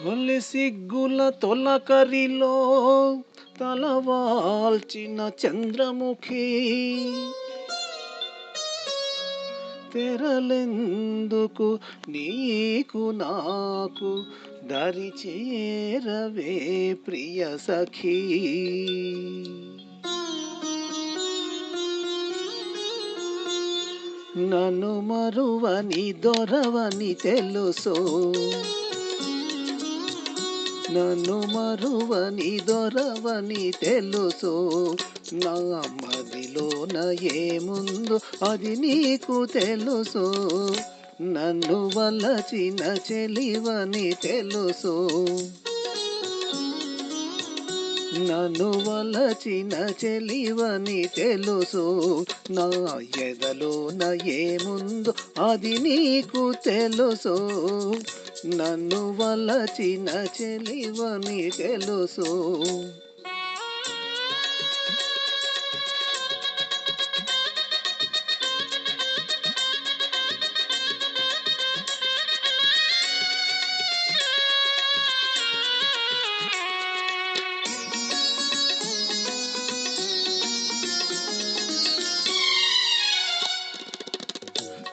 తొలి సిగ్గుల తొలకరిలో తలవాల్చిన చంద్రముఖి తెరలెందుకు నీకు నాకు దరి చేరవే ప్రియ సఖీ. నన్ను మరువని దొరవని తెలుసో, నన్ను మరువని దొరవని తెలుసో, నా మదిలోన ఏముందో అది నీకు తెలుసో, నన్ను వలచిన చెలివని తెలుసో, నన్ను వలచిన చెలివని తెలుసో, నా ఎదలోన ఏముందో అది నీకు తెలుసో, నన్ను వలచిన చెలివని తెలుసో.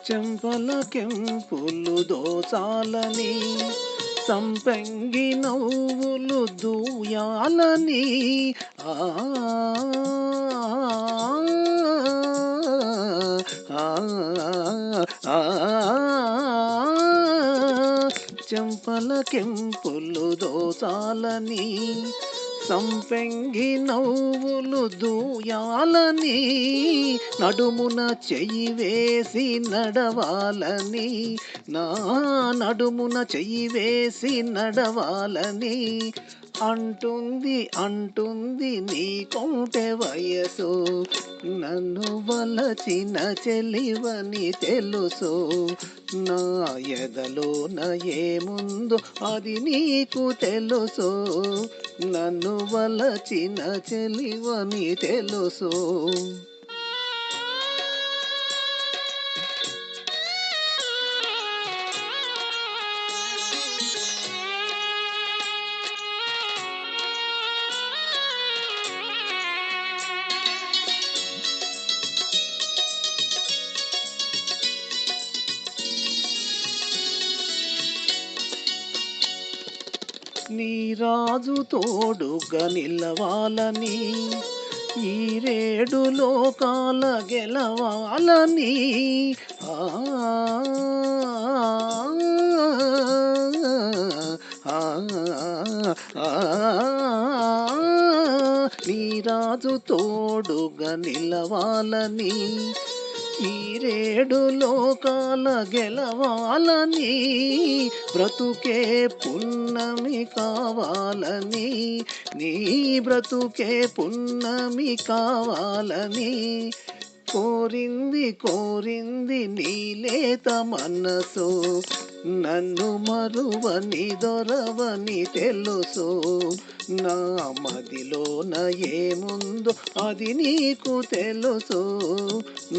చెంపల కెంపులు దోచాలని, సంపెంగి నవ్వులు దూయాలని, ఆ చెంపల కెంపులు దోచాలని, సంపెంగి నవ్వులు దూయాలని, నడుమున చెయ్యి వేసి నడవాలని, నా నడుమున చెయ్యి వేసి నడవాలని, అంటుంది అంటుంది నీ కొంటె వయసు, నన్ను వలచిన చెలివని తెలుసు, నా ఎదలోన ఏముందో అది నీకు తెలుసు, నన్ను వలచిన చెలివని తెలుసు. నీ రాజు తోడుగా నిలవాలని, ఈ రేడు లోకాల గెలవాలని, నీ రాజు తోడుగా నిలవాలని, ఈ రేడు లోకాల గెలవాలని, బ్రతుకే పున్నమి కావాలని, నీ బ్రతుకే పున్నమి కావాలని, కోరింది కోరింది నీ లేత మనసు, నన్ను మరువని దొరవని తెలుసు, నా మదిలోన ఏముందో అది నీకు తెలుసు,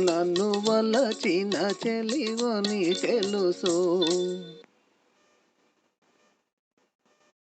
నన్ను వలచిన చెలివని తెలుసు.